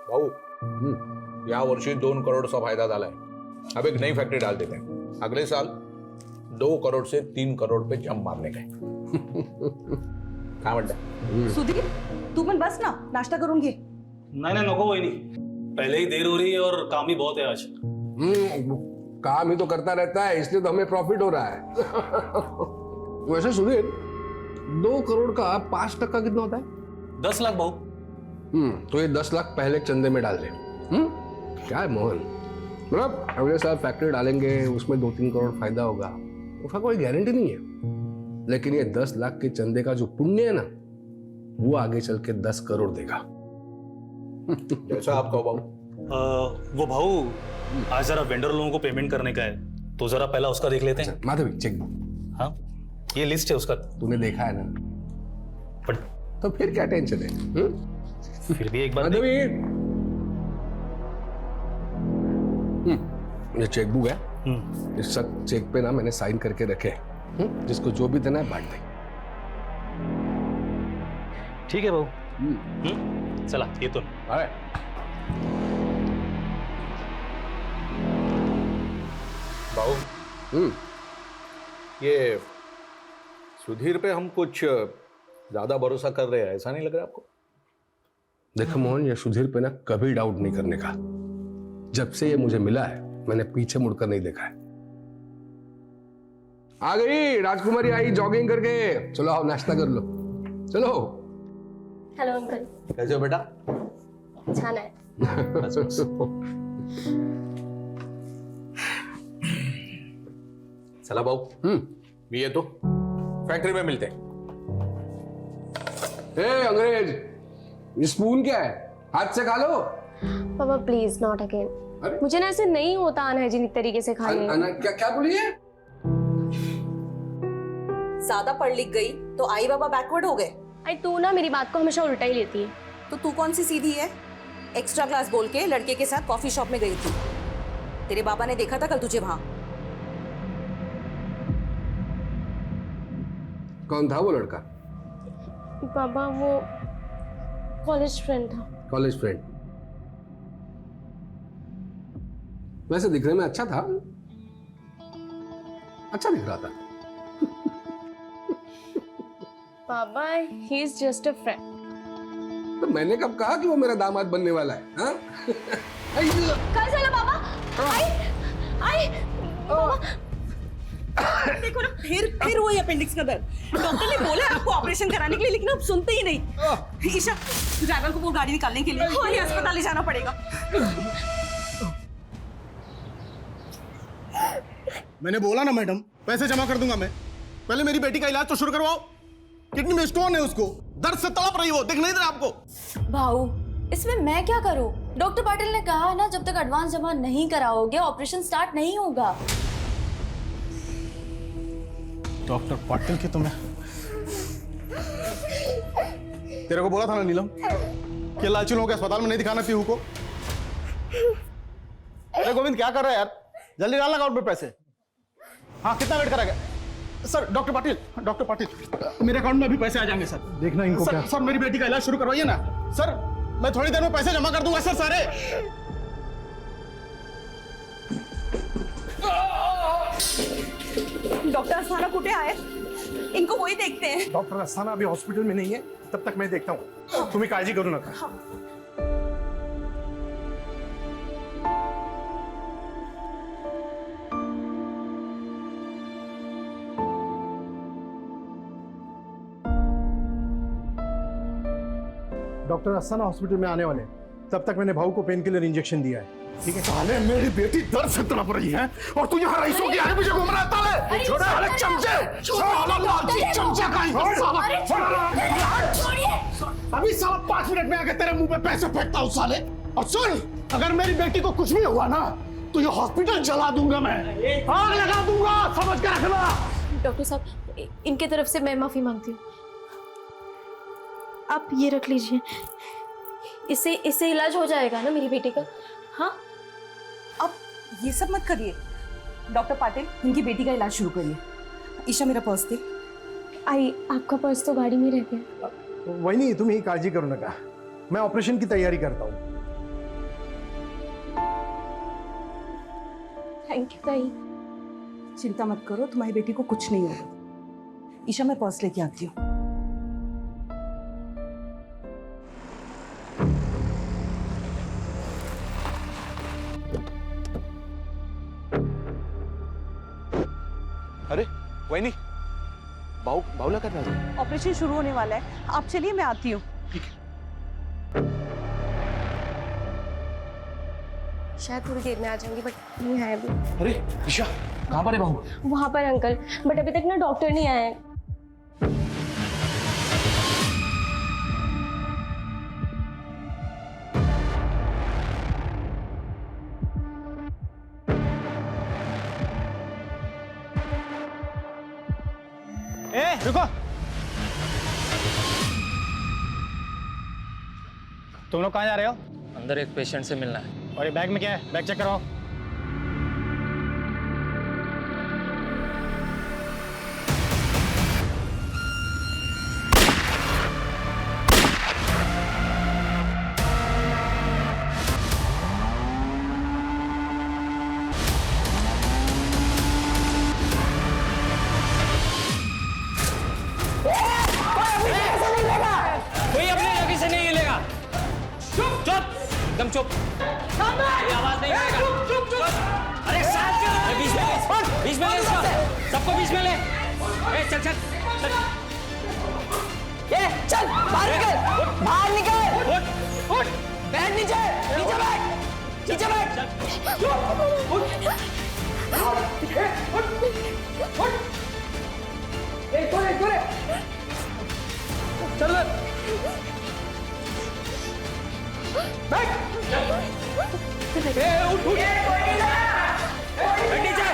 भाऊ या वर्षी 2 करोड़चा फायदा झालाय. अब एक नई फैक्ट्री डाल देते हैं. अगले साल 2 करोड़ से 3 करोड़ पे जंप मारने का है. काय म्हणता? सुधीर तू पण बस ना, नाश्ता करून घे. नहीं नको वही नहीं, पहले ही देर हो रही है और काम ही बहुत है आज. काम ही तो करता रहता है, इसलिए तो हमें प्रॉफिट हो रहा है. वैसे सुधीर 2 करोड़ का 5% कितना होता है? 10 लाख भाऊ. तो ये 10 लाख पहले चंदे में डाल दे. क्या है मोहन, मतलब अगले साल फैक्ट्री डालेंगे, उसमें 2-3 करोड़ फायदा होगा, उसका कोई गारंटी नहीं है. लेकिन ये 10 लाख के चंदे का जो पुण्य है ना, वो आगे चल के 10 करोड़ देगा. जैसा आप कहो भाऊ. वो भाऊ आज जरा वेंडर लोगों को पेमेंट करने का है, तो जरा पहला उसका देख लेते हैं. Madhavi cheque book. हाँ ये लिस्ट है उसका. तूने देखा है ना, बट तो फिर क्या टेंशन है? फिर भी एक बार माधवी ये चेक बुक है. इस सब चेक पे ना मैंने साइन करके रखे हैं. जिसको जो भी देना है बांट दे. ठीक है भाऊ. चला ये तो अरे भाऊ ये सुधीर पे हम कुछ ज्यादा भरोसा कर रहे हैं, ऐसा नहीं लग रहा आपको? देखो मोहन, ये सुधीर पे ना कभी डाउट नहीं करने का. जब से ये मुझे मिला है मैंने पीछे मुड़कर नहीं देखा है. आ गई राजकुमारी, आई जॉगिंग करके. चलो आओ नाश्ता कर लो. चलो. Hello uncle. कैसे हो बेटा? छान है. चला भाऊ. मी येतो, फैक्ट्री में मिलते हैं. अंग्रेज, ये स्पून क्या है? हाथ से खा लो. पापा प्लीज नॉट अगेन. मुझे ना ऐसे नहीं होता अनहाइजीनिक तरीके से खाने. क्या बोलिए? ज्यादा पढ़ लिख गई तो आई बाबा बैकवर्ड हो गए. आई तू ना मेरी बात को हमेशा उल्टा ही लेती है. तो तू कौन सी सीधी है? एक्स्ट्रा क्लास बोल के लड़के के साथ कॉफी शॉप में गई थी. तेरे बाबा ने देखा था कल तुझे वहां. कौन था वो लड़का? पापा वो कॉलेज फ्रेंड था. College friend? वैसे दिखने में अच्छा था, अच्छा दिख रहा था. पापा he is just a friend. तो मैंने कब कहा कि वो मेरा दामाद बनने वाला है? हाँ? काय झालं बाबा? आई आई बाबा. देखो ना, फिर वही अपेंडिक्स का दर्द. डॉक्टर ने बोला आपको ऑपरेशन कराने के लिए, लेकिन आप सुनते ही नहीं. ईशा ड्राइवर को वो गाड़ी निकालने के लिए और अस्पताल ले जाना पड़ेगा. मैंने बोला ना मैडम, पैसे जमा कर दूंगा मैं. पहले मेरी बेटी का इलाज तो शुरू करवाओ. किडनी में स्टोन है, उसको दर्द से तड़प रही हो, दिख नहीं रहा आपको? भाऊ इसमें मैं क्या करूं? डॉक्टर पाटिल ने कहा ना, जब तक एडवांस जमा नहीं कराओगे ऑपरेशन स्टार्ट नहीं होगा. डॉक्टर पाटिल की तुम्हें, तेरे को बोला था ना नीलम कि लालची लोगों के अस्पताल में नहीं दिखाना पीहू को. अरे गोविंद क्या कर रहा है यार? जल्दी डालना अकाउंट में पैसे. हाँ कितना वेट करेगा? सर डॉक्टर पाटिल मेरे अकाउंट में अभी पैसे आ जाएंगे सर. देखना इनको क्या. सर मेरी बेटी का इलाज शुरू करवाइए ना सर. मैं थोड़ी देर में पैसे जमा कर दूंगा सर सारे. डॉक्टर अस्थाना कुठे आहे? इनको वही देखते हैं. डॉक्टर अस्थाना अभी हॉस्पिटल में नहीं है, तब तक मैं देखता हूँ. तुम्हें काळजी करू नका. डॉक्टर अस्थाना हॉस्पिटल में आने वाले हैं, तब तक मैंने भाऊ को पेन किलर इंजेक्शन दिया है. ठीक है. साले मेरी बेटी दर्द से तड़प रही है और तू यहाँ रईसों के आगे पीछे घूम रहा है. ताले छोड़े साले चमचे. साला लालची चमचा कहीं. अभी साला 5 मिनट में आके तेरे मुंह पे पैसे फेंकता हूँ साले. और सुन, अगर मेरी बेटी को कुछ भी हुआ ना तो ये हॉस्पिटल जला दूंगा मैं, आग लगा दूंगा, समझ के रखना. डॉक्टर साहब इनके तरफ से मैं माफी मांगती हूँ. आप ये रख लीजिए, इससे इलाज हो जाएगा ना मेरी बेटी का. हाँ अब ये सब मत करिए. डॉक्टर पाटिल इनकी बेटी का इलाज शुरू करिए. ईशा मेरा पर्स दे. आई आपका पर्स तो गाड़ी में रह गया. वही नहीं, तुम्ही काळजी करू नका. मैं ऑपरेशन की तैयारी करता हूँ. थैंक यू ताई। चिंता मत करो, तुम्हारी बेटी को कुछ नहीं होगा। ईशा, मैं पर्स लेके आती हूँ। अरे वही बाउला करना है। ऑपरेशन शुरू होने वाला है, आप चलिए, मैं आती हूँ। शायद थोड़ी देर में आ जाऊंगी, बट नहीं है अभी। अरे ईशा, कहाँ पर है बहू? वहां पर अंकल, बट अभी तक ना डॉक्टर नहीं आए हैं। रुको, तुम लोग कहाँ जा रहे हो? अंदर एक पेशेंट से मिलना है। और ये बैग में क्या है? बैग चेक कराओ। कोई अपने जगह से नहीं हिलेगा। चुप चुप, एकदम चुप। कोई आवाज नहीं करेगा। चुप चुप। अरे शांत कर। बीच में ले इसको। सबको बीच में ले। चल चल चल। चल बाहर निकल, बाहर निकल। उठ, बैठ नीचे, नीचे बैठ, नीचे बैठ। चल बैठ, उठ उठ, बैठ नीचे।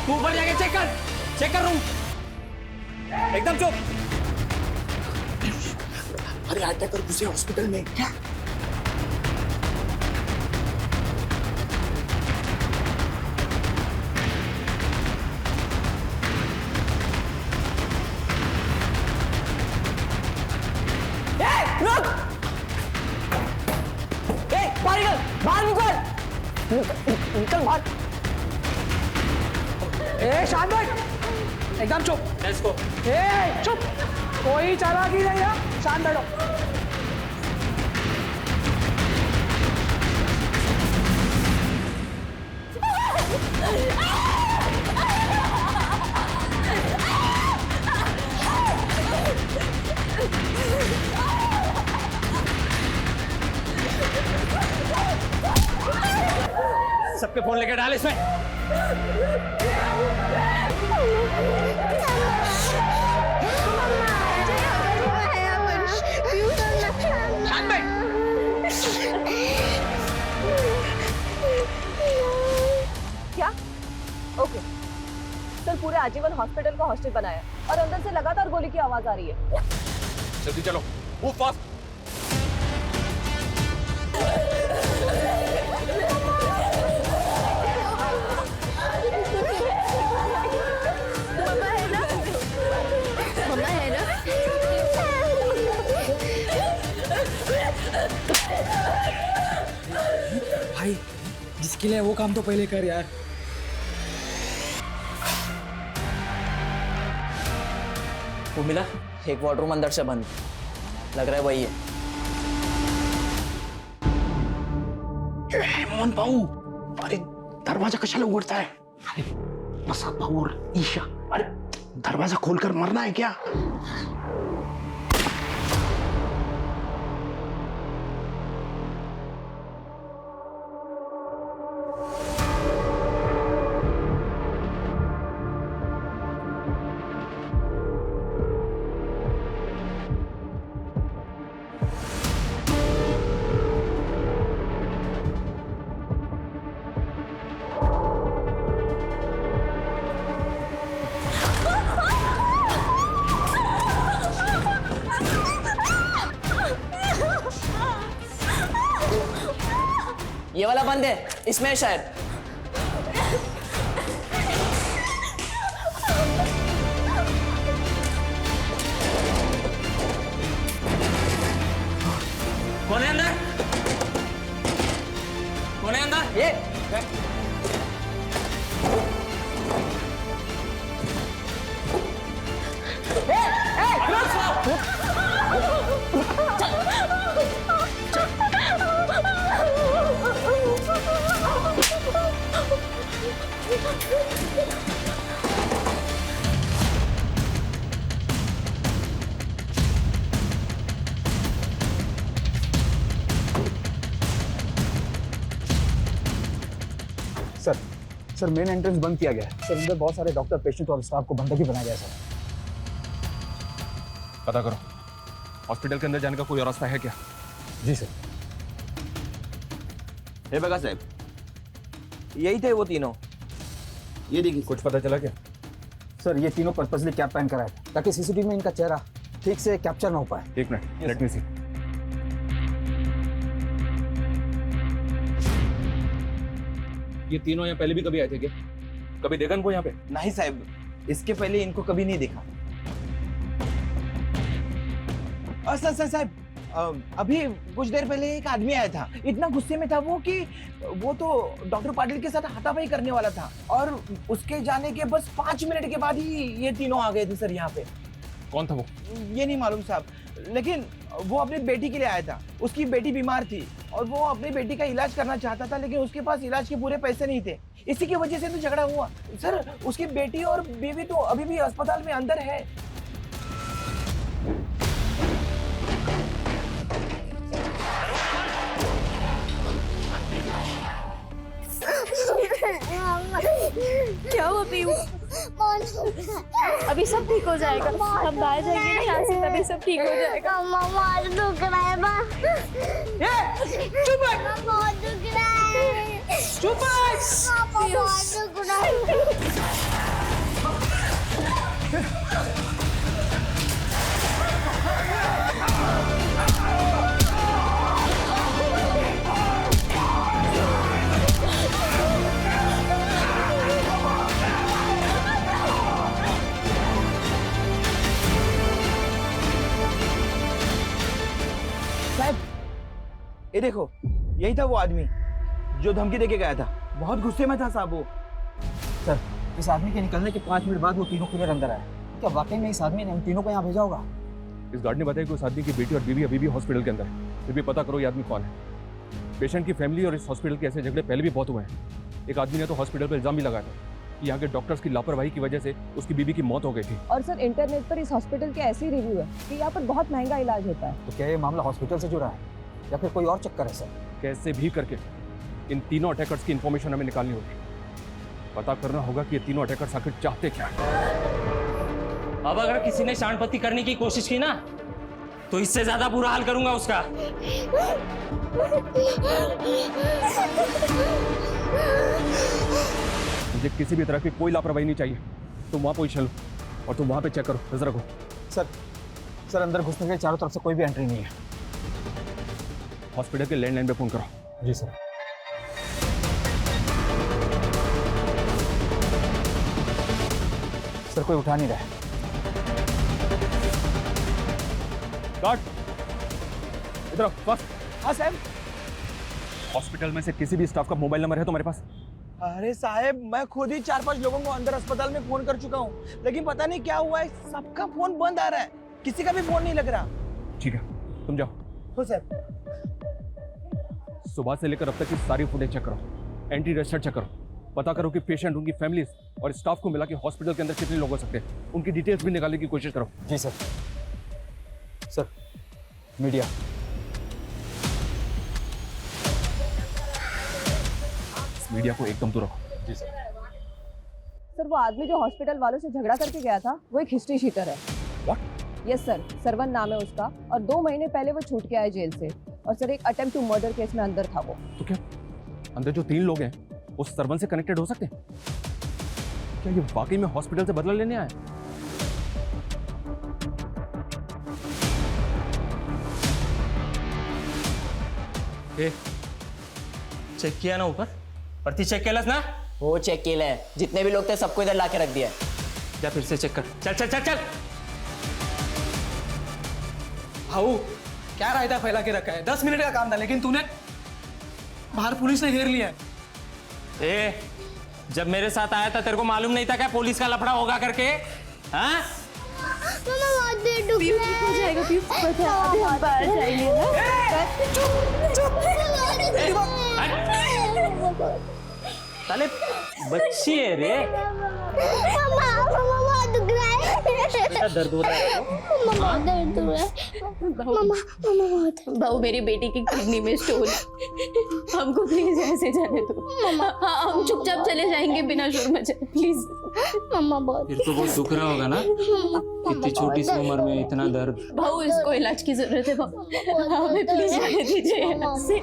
तू ऊपर जाके चेक कर रूम। एकदम चुप। अरे अटैक कर घुसे हॉस्पिटल में क्या? रुक! बाहर निकल बाहर। शांत बैठ, एकदम चुप। Let's go. चुप, कोई चालाकी नहीं है, शांत बैठो। सबके फोन लेके डाल इसमें। क्या? ओके, सर पूरे आजीवन हॉस्पिटल को हॉस्टल बनाया और अंदर से लगातार गोली की आवाज आ रही है। जल्दी चलो, मूव फास्ट। भाई, जिसके लिए वो काम तो पहले कर यार। वो मिला, एक वार्डरूम अंदर से बंद, लग रहा है वही है। मोहन भाऊ, अरे दरवाजा कशाला उघडताय? अरे प्रसाद भाऊ और ईशा, अरे दरवाजा खोलकर मरना है क्या? ये वाला बंद है, इसमें है शायद। कौन है अंदर? कौन है अंदर? ये सर मेन एंट्रेंस बंद किया गया है सर। अंदर बहुत सारे डॉक्टर, पेशेंट और स्टाफ को बंधक बनाया गया है सर। पता करो हॉस्पिटल के अंदर जाने का कोई रास्ता है क्या? जी सर। हे बगा साहब, यही थे वो तीनों। ये देखिए। कुछ पता चला क्या? सर ये तीनों पर्पसली कैप पहन कर आए थे ताकि सीसीटीवी में इनका चेहरा ठीक से कैप्चर ना हो पाए। एक मिनट, लेट मी सी। ये तीनों यहाँ पहले भी कभी आए थे क्या? कभी देखा इनको यहाँ पे? नहीं साहब, इसके पहले इनको कभी नहीं देखा। और सर साहब, अभी कुछ देर पहले एक आदमी आया था। इतना गुस्से में था वो कि वो तो डॉक्टर पाटिल के साथ हाथापाई करने वाला था, और उसके जाने के बस 5 मिनट के बाद ही ये तीनों आ गए थे सर यहाँ पे। कौन था वो? ये नहीं मालूम साहब, लेकिन वो अपनी बेटी के लिए आया था। उसकी बेटी बीमार थी और वो अपनी बेटी का इलाज करना चाहता था, लेकिन उसके पास इलाज के पूरे पैसे नहीं थे। इसी की वजह से तो झगड़ा हुआ सर। उसकी बेटी और बीवी तो अभी भी अस्पताल में अंदर है। क्या हुआ पीयू? अभी सब ठीक हो जाएगा, हम बाहर जाएंगे ना यहाँ से, तभी सब ठीक हो जाएगा। बहुत दुख रहा है माँ। चुप है। बहुत दुख रहा है। चुप है। बहुत दुख रहा है। ये देखो, यही था वो आदमी जो धमकी देके गया था। बहुत गुस्से में था साहब वो। सर इस आदमी के निकलने के 5 मिनट बाद वो तीनों खुले अंदर आए। क्या वाकई में इस आदमी ने उन तीनों को यहाँ भेजा होगा? इस गार्ड ने बताया कि उस आदमी की बेटी और बीवी अभी भी हॉस्पिटल के अंदर है। फिर भी पता करो ये आदमी कौन है। पेशेंट की फैमिली और इस हॉस्पिटल के ऐसे झगड़े पहले भी बहुत हुए हैं। एक आदमी ने तो हॉस्पिटल पर इल्जाम भी लगाया था कि यहाँ के डॉक्टर्स की लापरवाही की वजह से उसकी बीवी की मौत हो गई थी। और सर इंटरनेट पर इस हॉस्पिटल के ऐसे रिव्यू है कि यहाँ पर बहुत महंगा इलाज होता है। तो क्या ये मामला हॉस्पिटल से जुड़ा है या फिर कोई और चक्कर है सर? कैसे भी करके इन तीनों अटैकर्स की इंफॉर्मेशन हमें निकालनी होगी। पता करना होगा कि ये तीनों अटैकर्स आखिर चाहते क्या है। अब अगर किसी ने शांतपत्ति करने की कोशिश की ना, तो इससे ज्यादा बुरा हाल करूंगा उसका। मुझे किसी भी तरह की कोई लापरवाही नहीं चाहिए। तुम वहाँ पोजीशन लो और तुम वहाँ पे चेक करो, नजर रखो। सर अंदर घुसने के चारों तरफ से कोई भी एंट्री नहीं है। हॉस्पिटल के लैंडलाइन पे फोन करो। जी सर। सर कोई उठा नहीं रहा है। गार्ड इधर आओ, बस। हाँ साहब। हॉस्पिटल में से किसी भी स्टाफ का मोबाइल नंबर है तुम्हारे पास? अरे साहब, मैं खुद ही 4-5 लोगों को अंदर अस्पताल में फोन कर चुका हूँ, लेकिन पता नहीं क्या हुआ है, सबका फोन बंद आ रहा है। किसी का भी फोन नहीं लग रहा। ठीक है, तुम जाओ। हो साहब। सुबह से लेकर अब तक की सारी फुटेज चेक करो, एंटी रजिस्टर चेक करो, पता करो कि पेशेंट, उनकी फैमिली और स्टाफ को मिला के हॉस्पिटल के अंदर कितने लोग हो सकते हैं, उनकी डिटेल्स भी निकालने की कोशिश करो। जी सर। Sir media. मीडिया को एकदम दूर रखो। जी सर। सर वो आदमी जो हॉस्पिटल वालों से झगड़ा करके गया था वो एक हिस्ट्री शीटर है। व्हाट? यस सर, सरवन नाम है उसका, और 2 महीने पहले वो छूट के आया जेल से। और सर एक अटेम्प्ट टू मर्डर केस में अंदर था वो। तो क्या अंदर जो 3 लोग हैं वो सरवन से कनेक्टेड हो सकते हैं? क्या ये वाकई में हॉस्पिटल से बदला लेने आए? चेक किया ना ऊपर? प्रति चेक केलस ना? वो चेक केला है, जितने भी लोग थे सबको इधर लाके रख दिया है। जा फिर से चेक कर। चल चल चल चल। भाऊ क्या रायता फैला के रखा है? 10 मिनट का काम था, लेकिन तूने बाहर पुलिस ने घेर लिया है। ए, जब मेरे साथ आया था तेरे को मालूम नहीं था क्या पुलिस का लफड़ा होगा करके? हाँ? पीयू ठीक हो जाएगा, पीयू बता, अभी हम बाहर जाएंगे ना। साले बच्ची है रे। मम्मा बहुत दुख रहा है। क्या दर्द हो रहा है? मम्मा दर्द हो रहा है। मम्मा बहुत। बहू मेरी बेटी की किडनी में स्टोन, हमको प्लीज ऐसे जाने दो। हाँ, हम चुपचाप चले जाएंगे बिना शोर मचाए, प्लीज। मम्मा बहुत। फिर तो बहुत दुख रहा होगा ना, इतनी छोटी सी उम्र में इतना दर्द। बहू इसको इलाज की जरूरत है बहू, हमें प्लीज जाने दीजिए यहाँ से।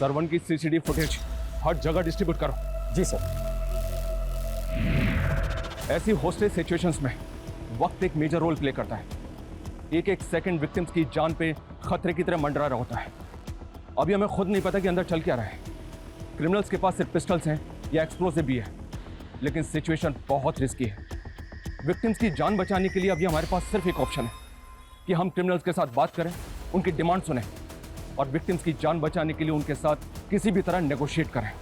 सरवन की सीसीटीवी फुटेज हर जगह डिस्ट्रीब्यूट करो। जी सर। ऐसी हॉस्टेज सिचुएशंस में वक्त एक मेजर रोल प्ले करता है। एक एक सेकंड विक्टिम्स की जान पे खतरे की तरह मंडरा रहा होता है। अभी हमें खुद नहीं पता कि अंदर चल क्या रहा है। क्रिमिनल्स के पास सिर्फ पिस्टल्स हैं या एक्सप्लोसिव भी है, लेकिन सिचुएशन बहुत रिस्की है। विक्टिम्स की जान बचाने के लिए अभी हमारे पास सिर्फ एक ऑप्शन है कि हम क्रिमिनल्स के साथ बात करें, उनकी डिमांड सुनें और विक्टिम्स की जान बचाने के लिए उनके साथ किसी भी तरह नेगोशिएट करें।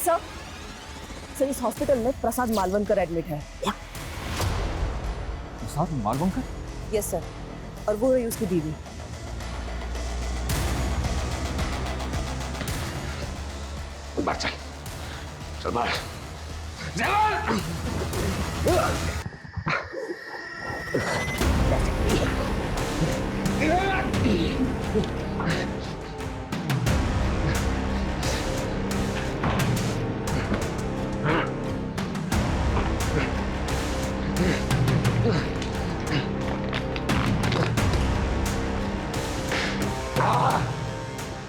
सर इस हॉस्पिटल में प्रसाद मालवनकर एडमिट है। प्रसाद मालवनकर? यस सर, और वो है उसकी बीवी। बाहर चल, चल बाहर।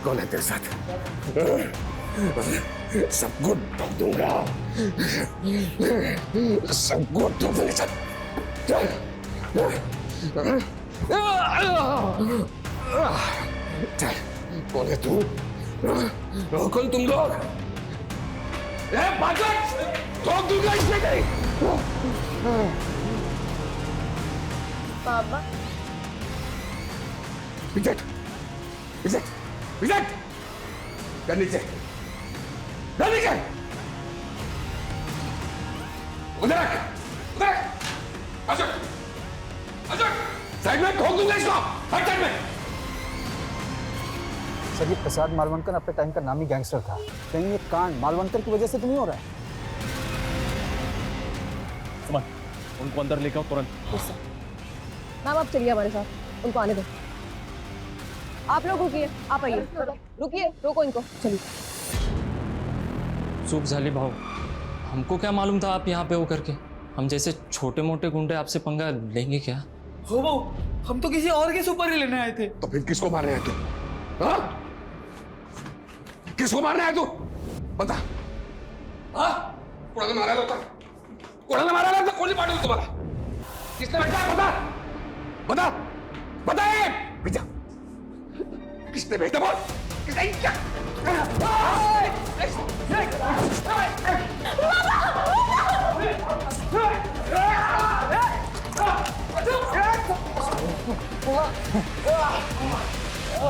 कौन है तेरे साथ? सबको ठोक दूंगा, सबको ठोक दूंगा। चल चल, कौन है तू? कौन तुम लोग? ठोक दूंगा इसमें कहीं। पापा विजय, विजय, विजय, कर नीचे, कर नीचे, उधर रख, उधर रख, अशोक, अशोक, साइड में ठोक दूंगा इसको, हर साइड में। सर ये प्रसाद मालवनकर अपने टाइम का नामी गैंगस्टर था। कहीं ये कांड मालवनकर की वजह से तो नहीं हो रहा है? समझ, उनको अंदर लेकर आओ तुरंत। मैम आप चलिए हमारे साथ, उनको आने दो। आप लोग रुकिए, आप आइए, रुकिए, रोको इनको, चलिए। चूक झाली भाऊ, हमको क्या मालूम था आप यहाँ पे हो करके। हम जैसे छोटे मोटे गुंडे आपसे पंगा लेंगे क्या? हो भाऊ, हम तो किसी और के सुपर ही लेने आए थे। तो फिर किसको मारने आया तू? हाँ? किसको मारने आया तू? बता। हाँ? कोणाला मारायला होता? कोणाला मारायला होता? कोणी पाठवलं तुम्हाला? किसने भेजा? बता, बता, बता ये! भेजा। किसने भेजा बोल? किसने क्या?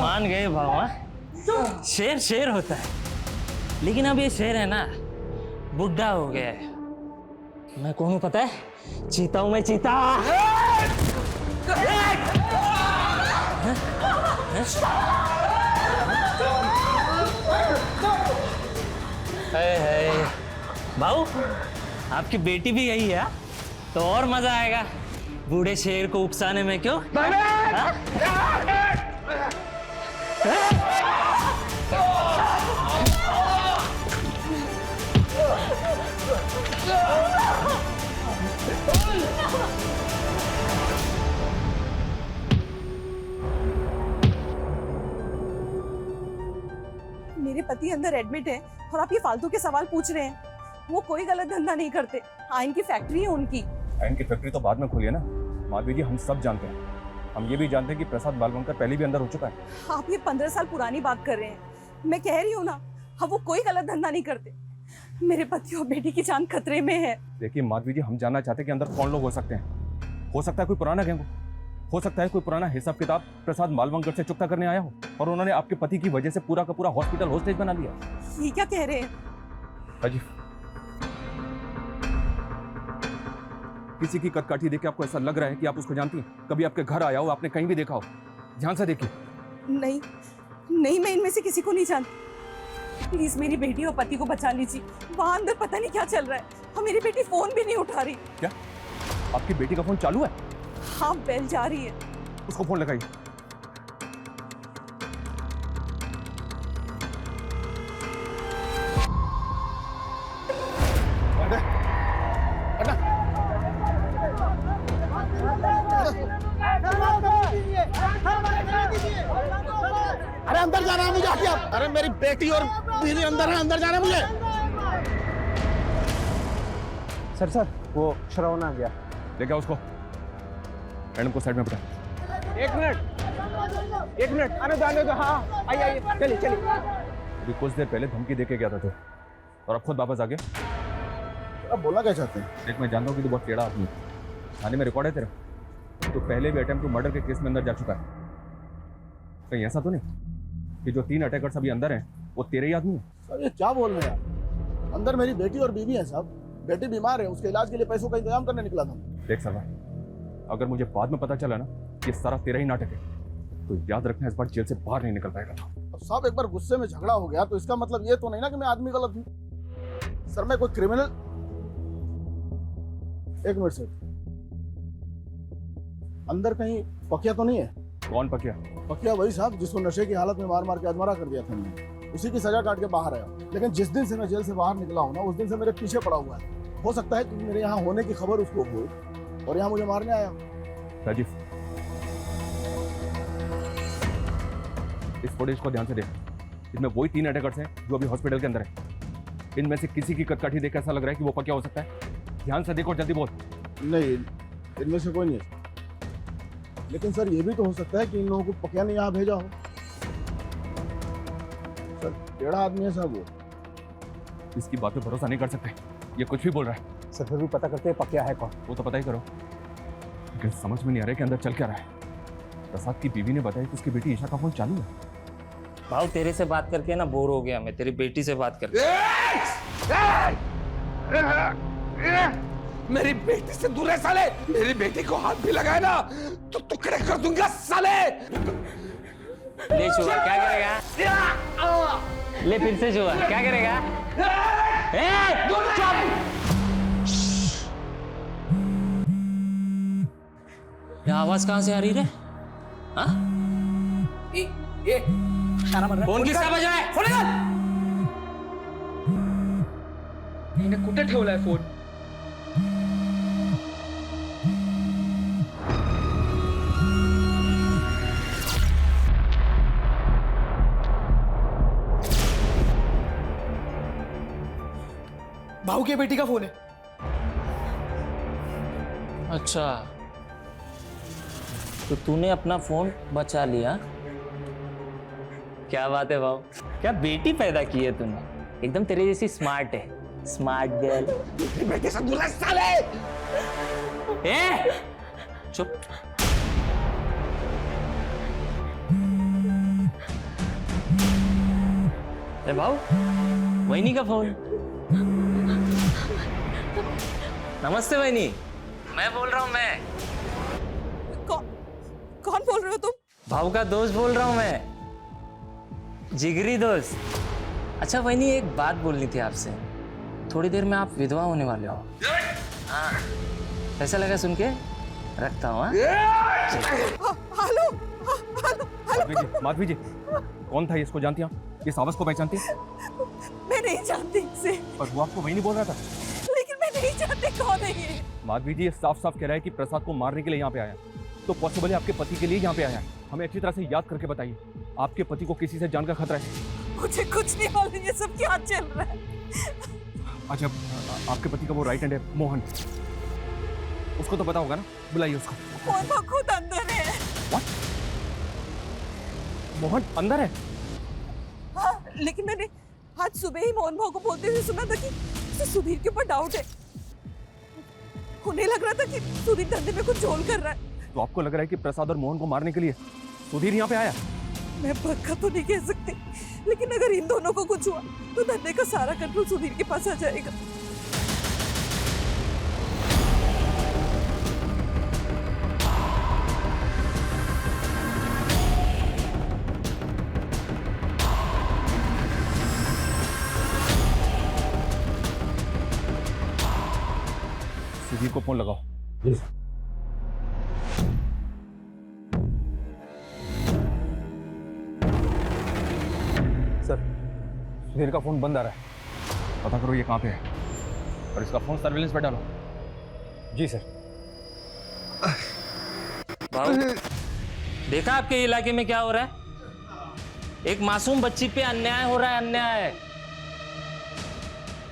मान गए भावा, शेर शेर होता है, लेकिन अब ये शेर है ना बुढ़ा हो गया है। मैं कौन हूं पता है? चीता हूं मैं, चीता। भाऊ, आपकी बेटी भी यही है तो और मजा आएगा बूढ़े शेर को उकसाने में। क्यों? पति अंदर एडमिट है और आप ये फालतू के सवाल पूछ रहे हैं। वो कोई गलत धंधा नहीं करते। आयन की फैक्ट्री है उनकी। आयन की फैक्ट्री तो बाद में खुली है ना माधवी जी, हम सब जानते हैं। हम ये भी जानते हैं कि प्रसाद बालवंकर पहले भी अंदर हो चुका है। आप ये 15 साल पुरानी बात कर रहे हैं। मैं कह रही हूँ ना, अब वो कोई गलत धंधा नहीं करते। मेरे पति और बेटी की जान खतरे में है। देखिए माधवी जी, हम जानना चाहते हैं कि अंदर कौन लोग हो सकते हैं। हो सकता है कोई पुराना गैंग हो सकता है कोई पुराना हिसाब किताब प्रसाद मालवंकर से चुकता करने आया हो और उन्होंने आपके पति की वजह से पूरा का पूरा हॉस्पिटल होस्टेज बना लिया। ये क्या कह रहे हैं? अजी, किसी की कदकाठी देख के आपको ऐसा लग रहा है कि आप उसको जानती हैं? कभी आपके घर आया हो, आपने कहीं भी देखा हो? ध्यान से देखिए। नहीं नहीं, मैं इनमें से किसी को नहीं जानती। प्लीज मेरी बेटी और पति को बचा लीजिए। वहां अंदर पता नहीं क्या चल रहा है और मेरी बेटी फोन भी नहीं उठा रही। क्या आपकी बेटी का फोन चालू है? हाँ, बेल जा रही है। उसको फोन लगाइए। अरे अंदर जाना है मुझे, हटिए आप। अरे मेरी बेटी और बीवी अंदर है, अंदर जाना है मुझे। सर वो श्रवण आ गया। लेके आओ उसको। मैडम को साइड में बिठा। एक मिनट आने दो। हाँ आइए चलिए। अभी कुछ देर पहले धमकी देके गया था तो, और अब खुद वापस आ गया। अब बोलना क्या चाहते हैं? देख, मैं जानता हूँ कि तू बहुत टेढ़ा आदमी है। थाने में रिकॉर्ड है तेरा। तो पहले भी अटेम्प्ट टू मर्डर के केस में अंदर जा चुका है। कहीं ऐसा तो नहीं कि जो 3 अटैकर्स अभी अंदर हैं वो तेरे ही आदमी है? सर ये क्या बोल रहे हैं आप? अंदर मेरी बेटी और बीवी है साहब। बेटी बीमार है, उसके इलाज के लिए पैसों का इंतजाम करने निकला था। देख सरवा, अगर मुझे बाद में पता चला ना कि सारा तेरा ही नाटक है तो याद रखना, इस बार जेल से बाहर नहीं निकल पाएगा। अब साहब एक बार गुस्से में झगड़ा हो गया तो इसका मतलब ये तो नहीं ना कि मैं आदमी गलत हूँ। सर मैं कोई क्रिमिनल। एक मिनट सर, अंदर कहीं पकिया तो नहीं है? कौन पकिया? पकिया वही साहब जिसको नशे की हालत में मार मार के अधमरा कर दिया था मैंने। उसी की सजा काट के बाहर आया। लेकिन जिस दिन से मैं जेल से बाहर निकला हूं ना, उस दिन से मेरे पीछे पड़ा हुआ है। हो सकता है कि मेरे यहाँ होने की खबर उसको हुई और यहाँ मुझे मारने आया। राजीव, इस फुटेज को ध्यान से देख। इसमें वही 3 अटैकर्स हैं जो अभी हॉस्पिटल के अंदर है। इनमें से किसी की कदकाठी देख ऐसा लग रहा है कि वो पकिया हो सकता है। ध्यान से देखो, जल्दी बोल। नहीं, इनमें से कोई नहीं है। लेकिन सर ये भी तो हो सकता है कि इन लोगों को पकिया ने यहाँ भेजा हो। सर टेढ़ा आदमी है साहब वो। इसकी बात पे भरोसा नहीं कर सकते, ये कुछ भी बोल रहा है। सर फिर भी पता करते हैं पकिया है कौन। वो तो पता ही करो, लेकिन समझ में नहीं आ रहा है कि अंदर चल क्या रहा है। प्रसाद की बीवी ने बताया कि उसकी बेटी ईशा का फोन चालू है। भाव तेरे से बात करके ना बोर हो गया मैं, तेरी बेटी से बात करके। मेरी बेटी से दूर है साले। मेरी बेटी को हाथ भी लगाए ना तो टुकड़े कर दूंगा साले। ले छुआ, क्या करेगा? ले फिर से छुआ, क्या करेगा? ये आवाज कहाँ से आ रही रे? हाँ? फोन किसका बजा है? हिने कुठे ठेवलाय फोन? भाऊ की बेटी का फोन है। अच्छा, तो तूने अपना फोन बचा लिया। क्या बात है भाऊ, क्या बेटी पैदा की है तूने। एकदम तेरे जैसी स्मार्ट है, स्मार्ट गर्ल। बेटे से दूर है साले। चुप। अरे भाऊ, वहीनी का फोन। नमस्ते वहीनी, मैं बोल रहा हूँ। मैं कौन बोल रहे हो तुम? भाऊ का दोस्त बोल रहा हूँ मैं, जिगरी दोस्त। अच्छा वहीनी, एक बात बोलनी थी आपसे। थोड़ी देर में आप विधवा होने वाले हो। हाँ, कैसा लगा सुन के? रखता हूँ। हेलो, माधवी जी, कौन था ये? इसको जानती हैं? इस आवाज को पहचानती हैं? मैं नहीं जानती इसे। पर वो आपको वही नहीं बोल रहा था। लेकिन मैं नहीं जानती कौन है ये। माधवी जी, ये साफ साफ कह रहा है कि प्रसाद को मारने के लिए यहाँ पे आया। तो पॉसिबल है आपके पति के लिए यहाँ पे आया है। हमें अच्छी तरह से याद करके बताइए, आपके पति को किसी से जान का खतरा है? मुझे कुछ नहीं मालूम ये सब क्या चल रहा है। अच्छा, आपके पति का वो राइट हैंड है मोहन, उसको तो पता होगा ना, बुलाइए उसको। मोहन खुद अंदर है। What? मोहन अंदर है? हाँ, लेकिन मैंने आज सुबह ही मोहन भाव को बोलते हुए सुना था कि उसे सुधीर के ऊपर डाउट है। उन्हें लग रहा था कि सुधीर धंधे में कुछ झोल कर रहा है। तो आपको लग रहा है कि प्रसाद और मोहन को मारने के लिए सुधीर यहाँ पे आया? मैं पक्का तो नहीं कह सकती, लेकिन अगर इन दोनों को कुछ हुआ तो धंधे का सारा कंट्रोल सुधीर के पास आ जाएगा। सुधीर को फोन लगाओ। सर, सुधीर का फोन बंद आ रहा है, पता करो ये कहाँ पे है और इसका फोन सर्विलेंस पे डालो। जी सर। भाऊ, देखा आपके इलाके में क्या हो रहा है? एक मासूम बच्ची पे अन्याय हो रहा है, अन्याय।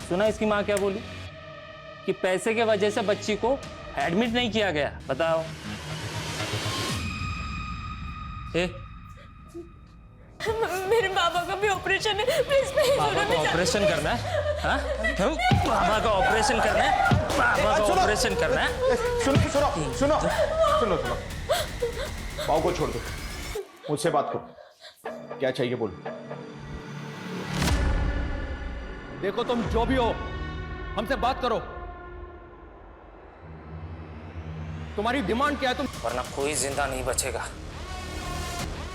सुना इसकी माँ क्या बोली? कि पैसे के वजह से बच्ची को एडमिट नहीं किया गया। बताओ। मेरे बाबा का भी ऑपरेशन है, प्लीज बाबा का ऑपरेशन करना है? हाँ? बाबा का ऑपरेशन करना है? बाबा का ऑपरेशन करना है? सुनो। बाबू को छोड़ दो, मुझसे बात करो। क्या चाहिए बोलो। देखो तुम जो भी हो, हमसे बात करो। तुम्हारी डिमांड क्या है? तुम वरना कोई जिंदा नहीं बचेगा।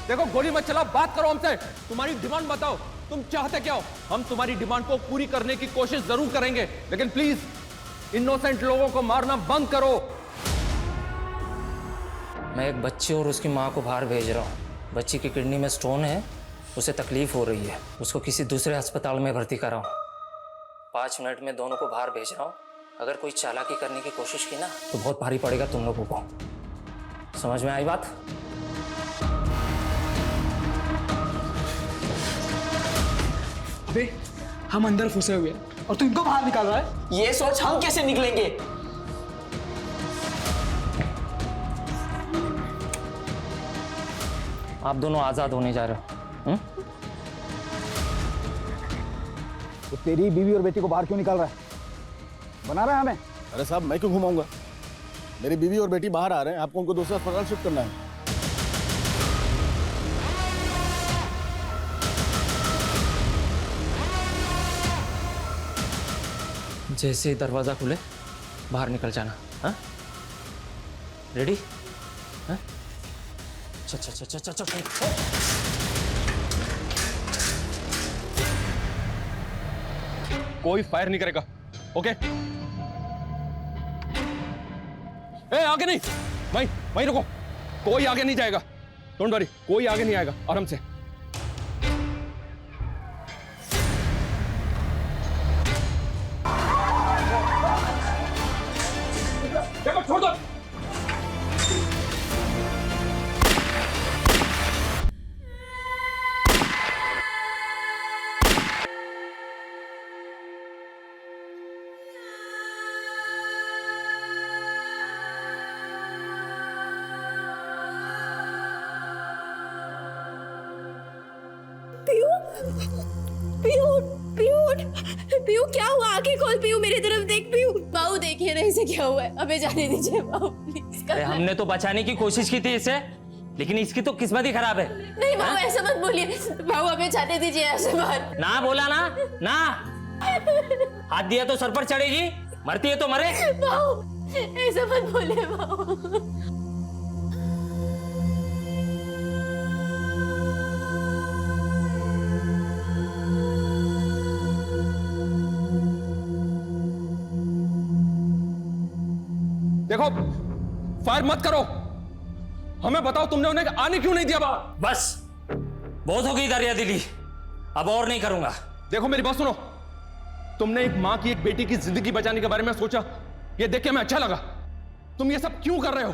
देखो, गोली मत चलाओ, बात करो हमसे। तुम्हारी डिमांड बताओ, तुम चाहते क्या हो? हम तुम्हारी डिमांड को पूरी करने की कोशिश जरूर करेंगे, लेकिन प्लीज इनोसेंट लोगों को मारना बंद करो। मैं एक बच्ची और उसकी माँ को बाहर भेज रहा हूँ। बच्ची की किडनी में स्टोन है, उसे तकलीफ हो रही है, उसको किसी दूसरे अस्पताल में भर्ती कराओ। 5 मिनट में दोनों को बाहर भेज रहा हूँ। अगर कोई चालाकी करने की कोशिश की ना तो बहुत भारी पड़ेगा तुम लोगों को। समझ में आई बात? अबे, हम अंदर फंसे हुए हैं और तू इनको बाहर निकाल रहा है। ये सोच हम कैसे निकलेंगे? आप दोनों आजाद होने जा रहे हो। तो तेरी बीवी और बेटी को बाहर क्यों निकाल रहा है? बना रहा है हमें? अरे साहब, मैं क्यों घुमाऊंगा? मेरी बीवी और बेटी बाहर आ रहे हैं, आपको उनको दूसरा अस्पताल शिफ्ट करना है। जैसे ही दरवाजा खुले बाहर निकल जाना। हाँ, रेडी? हाँ, चल। कोई फायर नहीं करेगा, ओके? आगे नहीं, वहीं रुको। कोई आगे नहीं जाएगा, डोंट वरी, कोई आगे नहीं आएगा, आराम से। देखो, छोड़ दो। पीयू क्या हुआ? आंखें खोल पीयू, मेरी तरफ देख पीयू। बाबू देखिए ना इसे क्या हुआ है, अबे जाने दीजिए बाबू प्लीज। अरे हमने तो बचाने की कोशिश की थी इसे, लेकिन इसकी तो किस्मत ही खराब है। नहीं बाबू, ऐसा मत बोलिए बाबू, अबे जाने दीजिए ऐसे बात। ना बोला ना। हाथ दिया तो सर पर चढ़ेगी, मरती है तो मरे। बाबू ऐसा मत बोलिए बाबू। देखो, फायर मत करो। हमें बताओ, तुमने उन्हें आने क्यों नहीं दिया बाहर? बस बहुत हो गई दरिया दिली, अब और नहीं करूंगा। देखो मेरी बात सुनो, तुमने एक मां की, एक बेटी की जिंदगी बचाने के बारे में सोचा, ये देख के हमें अच्छा लगा। तुम ये सब क्यों कर रहे हो?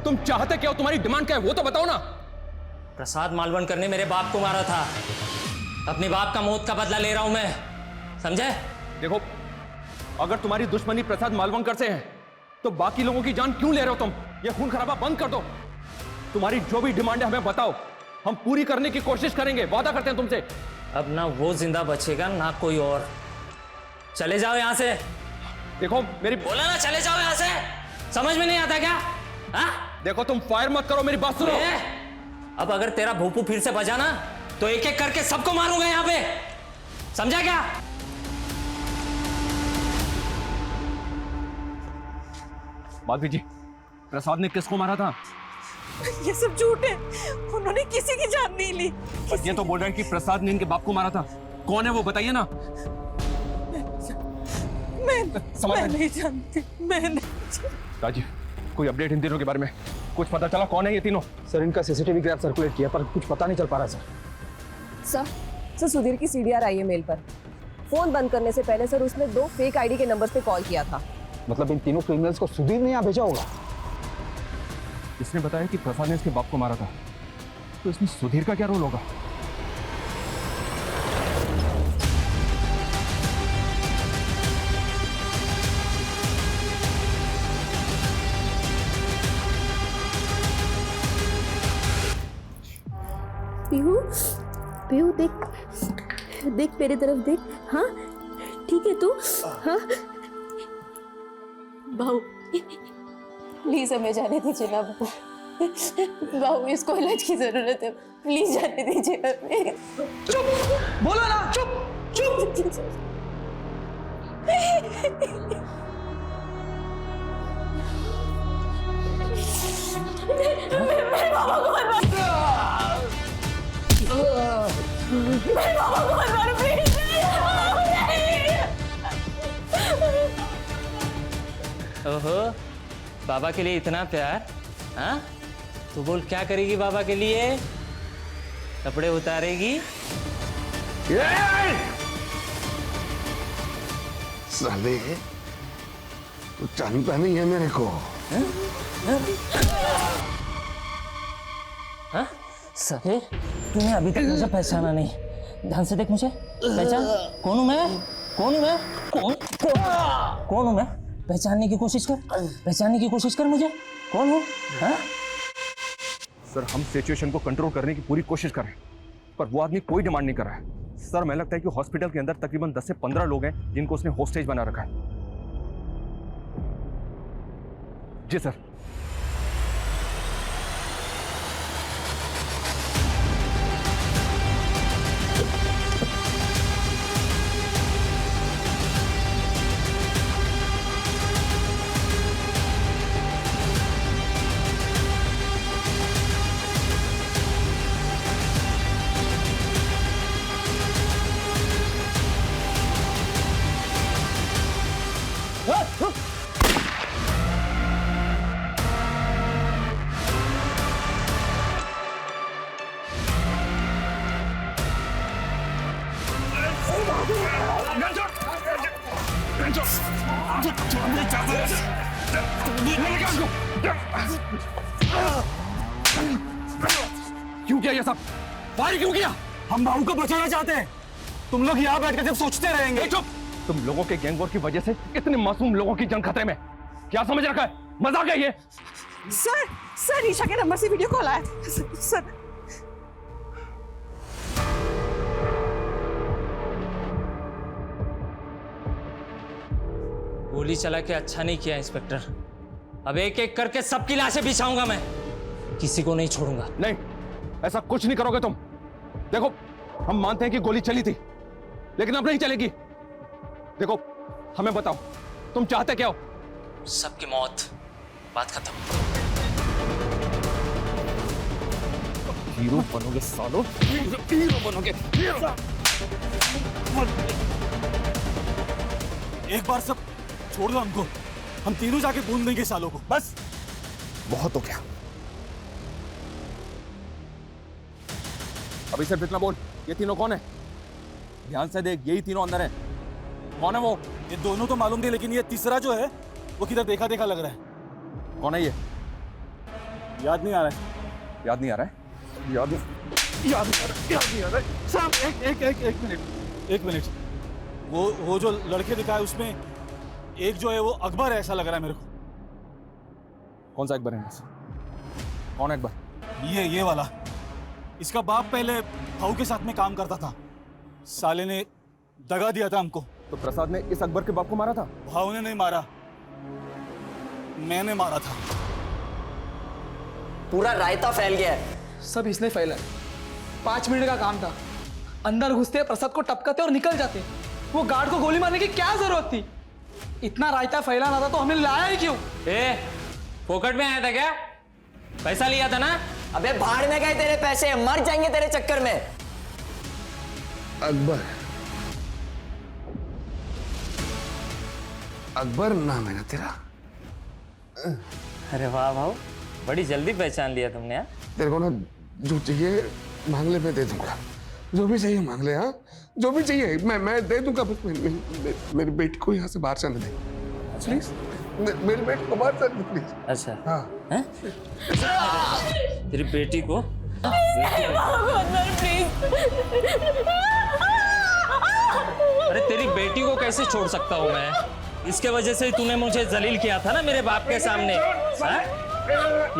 तुम चाहते क्या हो? तुम्हारी डिमांड क्या है वो तो बताओ ना। प्रसाद मालवणकर ने मेरे बाप को मारा था, अपने बाप का मौत का बदला ले रहा हूं मैं, समझे? देखो, अगर तुम्हारी दुश्मनी प्रसाद मालवंकर से है तो बाकी लोगों की जान क्यों ले रहे हो तुम? ये खून खराबा बंद कर दो। तुम्हारी जो भी डिमांड है हमें बताओ, हम पूरी करने की कोशिश करेंगे, वादा करते हैं तुमसे। अब ना वो जिंदा बचेगा ना कोई और। चले जाओ यहां से। देखो मेरी बोला ना चले जाओ यहां से, समझ में नहीं आता क्या? हाँ? देखो तुम फायर मत करो, मेरी बात सुनो। अब अगर तेरा भूपू फिर से बजा ना तो एक एक करके सबको मारूंगा यहां पे, समझा क्या? माधवी जी, प्रसाद ने किसको मारा था? ये सब झूठ है, उन्होंने किसी की जान नहीं ली। ये तो बोल रहे हैं कि प्रसाद ने इनके बाप को मारा था। कौन है वो, बताइए ना। मैं नहीं जानती, मैं नहीं जानती। राजीव, कोई अपडेट इन तीनों के बारे में? कुछ पता चला कौन है ये तीनों? सर इनका सीसीटीवी ग्राफ सर्कुलेट किया पर कुछ पता नहीं चल पा रहा सर सुधीर की सीडीआर आई है मेल पर। फोन बंद करने से पहले सर उसने 2 फेक आईडी के नंबर्स पे कॉल किया था। मतलब इन तीनों क्रिमिनल्स को सुधीर ने यहाँ भेजा होगा। इसने बताया कि प्रसाद ने इसके बाप को मारा था, तो इसमें सुधीर का क्या रोल होगा? पीहू, पीहू देख मेरी तरफ देख। हाँ ठीक है तू? हाँ बहू प्लीज हमें जाने दीजिए ना बहू। बहू इसको इलाज की जरूरत है, प्लीज जाने दीजिए हमें। चुप, बोलो ना, चुप चुप। मेरे बाबा को मत मारो, मेरे बाबा को मत मारो प्लीज। ओहो, बाबा के लिए इतना प्यार, हाँ? तो बोल क्या करेगी बाबा के लिए? कपड़े उतारेगी? साले, तो चांदी पहनी है मेरे को। हाँ? साले, तूने अभी तक मुझे पहचाना नहीं। ध्यान से देख मुझे, पहचान। कौन हूं मैं? कौन हूं मैं? कौन हूं मैं? पहचानने की कोशिश कर, पहचानने की कोशिश कर मुझे। कौन हूं? हाँ? सर, हम सिचुएशन को कंट्रोल करने की पूरी कोशिश कर रहे हैं, पर वो आदमी कोई डिमांड नहीं कर रहा है। सर, मैं लगता है कि हॉस्पिटल के अंदर तकरीबन 10 से 15 लोग हैं जिनको उसने होस्टेज बना रखा है। जी सर। क्यों किया ये सब? फायर क्यों किया? हम बाबू को बचाना चाहते हैं। तुम लोग यहाँ बैठकर जब सोचते रहेंगे। चुप! तुम लोगों के गैंग वॉर की वजह से इतने मासूम लोगों की जान खतरे में। क्या समझ रखा है? मजाक है ये? सर ईशा के नंबर से वीडियो कॉल आया था। सर गोली चला के अच्छा नहीं किया इंस्पेक्टर। अब एक एक करके सबकी लाशें बिछाऊंगा मैं, किसी को नहीं छोड़ूंगा। नहीं, ऐसा कुछ नहीं करोगे तुम। देखो, हम मानते हैं कि गोली चली थी, लेकिन अब नहीं चलेगी। देखो, हमें बताओ, तुम चाहते क्या हो? सबकी मौत, बात खत्म। हीरो बनोगे सालो, हीरो बनोगे। एक बार सब छोड़ दो हमको, हम तीनों जाके ढूंढ देंगे सालों को, बस। बहुत हो गया। अभी सिर्फ इतना बोल, ये तीनों कौन है? ध्यान से देख, यही तीनों अंदर है। कौन है वो? ये दोनों तो मालूम थे, लेकिन ये तीसरा जो है वो किधर देखा देखा लग रहा है। कौन है ये? याद नहीं आ रहा है। याद नहीं आ रहा है? याद नहीं। याद नहीं आ रहा है साहब। एक मिनट। वो जो लड़के दिखाए उसमें एक जो है वो अकबर है, ऐसा लग रहा है मेरे को। कौन सा अकबर है? कौन अकबर? ये वाला। इसका बाप पहले भाऊ के साथ में काम करता था, साले ने दगा दिया था हमको। तो प्रसाद ने इस अकबर के बाप को मारा था? भाऊ ने नहीं मारा, मैंने मारा था। पूरा रायता फैल गया है। सब इसने फैला है। 5 मिनट का काम था, अंदर घुसते प्रसाद को टपकाते और निकल जाते। वो गार्ड को गोली मारने की क्या जरूरत थी? इतना रायता फैलाना था तो हमने लाया ही क्यों? फोकट में आया था क्या? पैसा लिया था ना? अबे भाड़ में गए तेरे पैसे, मर जाएंगे तेरे चक्कर में। अकबर नाम है ना तेरा? अरे वाह भाऊ, बड़ी जल्दी पहचान लिया तुमने। यार तेरे को ना जो चाहिए मांग ले, मैं दे दूंगा। जो भी चाहिए मांग ले। हाँ, जो भी चाहिए मैं दे दूंगा। बस मेरी बेटी को यहाँ से बाहर जाने दे प्लीज। मेरी बेटी को बाहर जाने दे प्लीज। अच्छा हाँ। हैं? तेरी बेटी को अरे तेरी बेटी को कैसे छोड़ सकता हूँ मैं? इसके वजह से तूने मुझे जलील किया था ना मेरे बाप के सामने।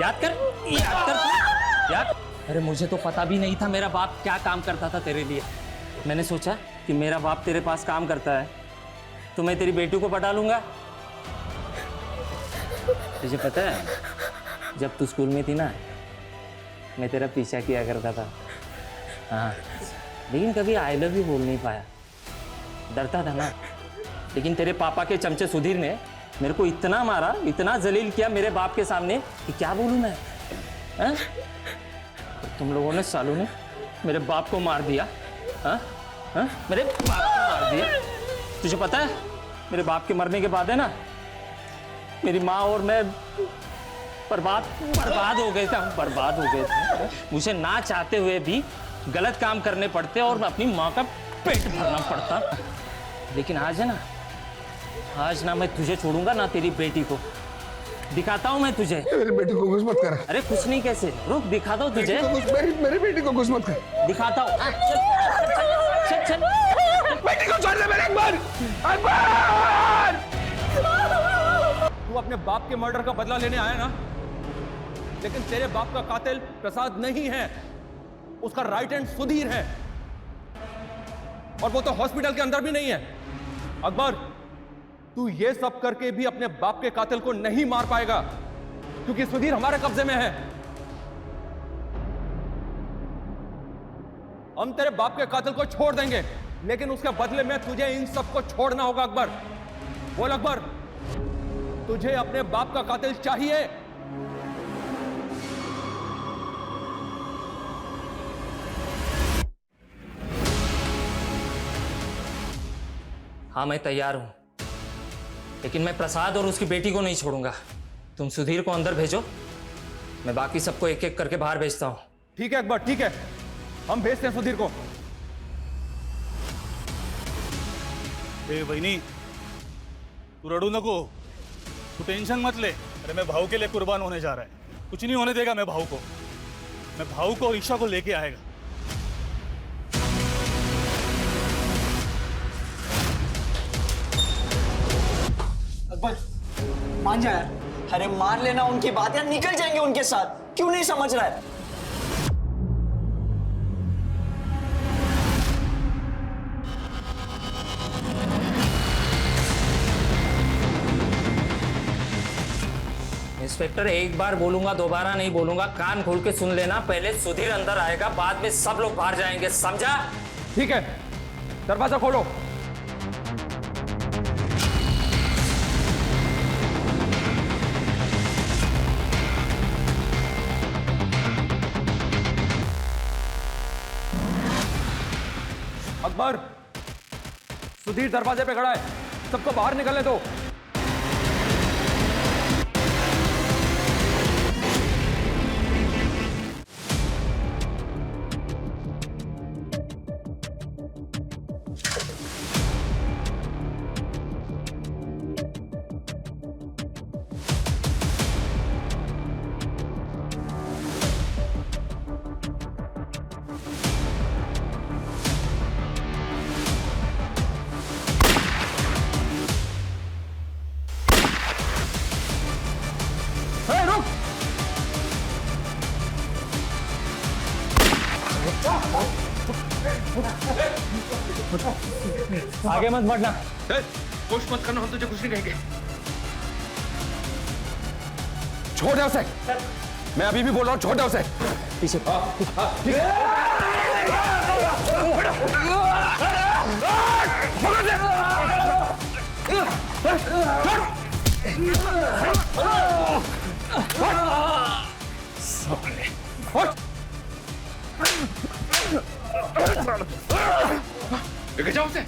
याद कर याद। अरे मुझे तो पता भी नहीं था मेरा बाप क्या काम करता था तेरे लिए। मैंने सोचा कि मेरा बाप तेरे पास काम करता है तो मैं तेरी बेटी को पटा लूंगा। तुझे पता है जब तू स्कूल में थी ना, मैं तेरा पीछा किया करता था। हाँ, लेकिन कभी आई लव यू बोल नहीं पाया, डरता था ना। लेकिन तेरे पापा के चमचे सुधीर ने मेरे को इतना मारा, इतना जलील किया मेरे बाप के सामने कि क्या बोलूं मैं। हाँ? तुम लोगों ने, सालों ने मेरे बाप को मार दिया। हाँ? हाँ? मेरे बाप को मार दिया। तुझे पता है मेरे बाप के मरने के बाद है ना, मेरी माँ और मैं बर्बाद हो गए थे। हम बर्बाद हो गए थे। मुझे ना चाहते हुए भी गलत काम करने पड़ते और अपनी माँ का पेट भरना पड़ता। लेकिन आज है ना, आज ना मैं तुझे छोड़ूंगा ना तेरी बेटी को। दिखाता हूँ मैं तुझे। मेरी बेटी को कुछ मत कर। अरे कुछ नहीं, कैसे? रुक दिखाता हूँ तुझे। मेरी बेटी को कुछ मत कर। दिखाता हूँ। चल बेटी को छोड़ दे मेरे अकबर। अकबर! तू अपने बाप के मर्डर का बदला लेने आया ना, लेकिन तेरे बाप का कातिल प्रसाद नहीं है, उसका राइट हैंड सुधीर है। और वो तो हॉस्पिटल के अंदर भी नहीं है। अकबर, तू ये सब करके भी अपने बाप के कातिल को नहीं मार पाएगा, क्योंकि सुधीर हमारे कब्जे में है। हम तेरे बाप के कातिल को छोड़ देंगे, लेकिन उसके बदले में तुझे इन सबको छोड़ना होगा। अकबर, बोल अकबर, तुझे अपने बाप का कातिल चाहिए? हाँ, मैं तैयार हूं, लेकिन मैं प्रसाद और उसकी बेटी को नहीं छोड़ूंगा। तुम सुधीर को अंदर भेजो, मैं बाकी सबको एक एक करके बाहर भेजता हूं। ठीक है अकबर, ठीक है, हम भेजते हैं सुधीर को। बहनी, तू रड़ू नको, तू टेंशन मत ले। अरे मैं भाऊ के लिए कुर्बान होने जा रहा है। कुछ नहीं होने देगा मैं भाऊ को। मैं भाऊ को और ईशा को लेके आएगा। अकबर मान जा यार। अरे मान लेना उनकी बात यार, निकल जाएंगे उनके साथ। क्यों नहीं समझ रहा है? इंस्पेक्टर, एक बार बोलूंगा, दोबारा नहीं बोलूंगा। कान खोल के सुन लेना। पहले सुधीर अंदर आएगा, बाद में सब लोग बाहर जाएंगे, समझा? ठीक है, दरवाजा खोलो। अकबर, सुधीर दरवाजे पे खड़ा है, सबको बाहर निकलने दो। आगे मत बढ़ना। कोशिश मत करना, हम तुझे कुछ नहीं कहेंगे। छोड़ दे उसे। मैं अभी भी बोल रहा हूँ, छोड़ दे उसे। पीछे। लेके जाओ उसे।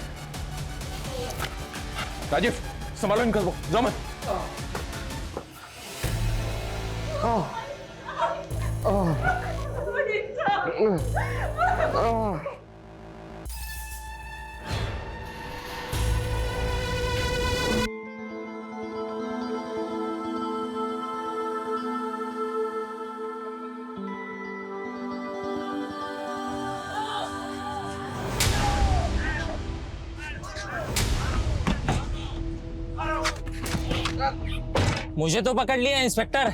राजीव संभालो इनको, जाओ मैं। मुझे तो पकड़ लिया इंस्पेक्टर,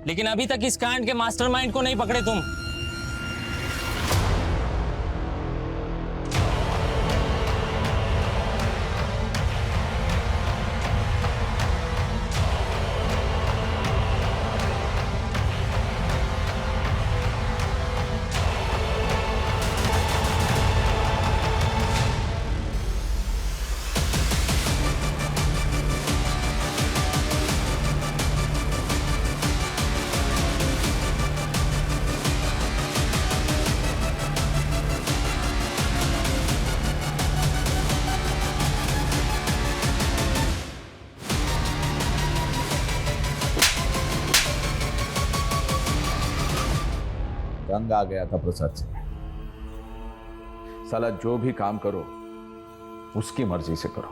लेकिन अभी तक इस कांड के मास्टरमाइंड को नहीं पकड़े तुम। रंग आ गया था प्रसाद से। साला जो भी काम करो उसकी मर्जी से करो।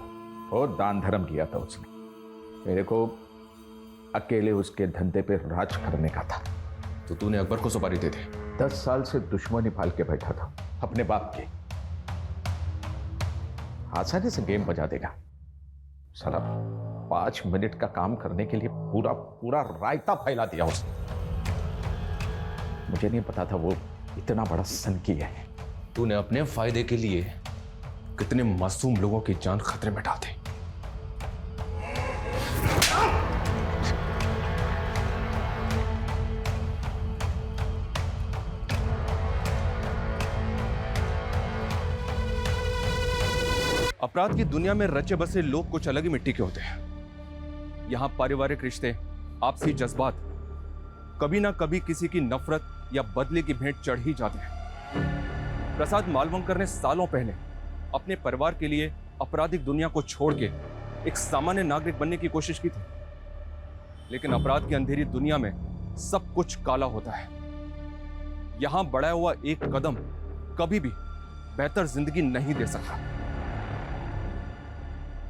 बहुत दान धर्म किया था उसने। मेरे को अकेले उसके धंधे पे राज करने का था। तो तूने अकबर को सुपारी दे दी? 10 साल से दुश्मनी पाल के बैठा था अपने बाप की। आसानी से गेम बजा देगा साला। 5 मिनट का काम करने के लिए पूरा पूरा रायता फैला दिया उसने। मुझे नहीं पता था वो इतना बड़ा सनकी है। तूने अपने फायदे के लिए कितने मासूम लोगों की जान खतरे में डाल दी। अपराध की दुनिया में रचे बसे लोग कुछ अलग ही मिट्टी के होते हैं। यहां पारिवारिक रिश्ते, आपसी जज्बात कभी ना कभी किसी की नफरत या बदले की भेंट चढ़ ही जाते हैं। प्रसाद मालवंकर ने सालों पहले अपने परिवार के लिए आपराधिक दुनिया को छोड़ के एक सामान्य नागरिक बनने की कोशिश की थी, लेकिन अपराध की अंधेरी दुनिया में सब कुछ काला होता है। यहां बढ़ाया हुआ एक कदम कभी भी बेहतर जिंदगी नहीं दे सकता।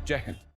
जय हिंद।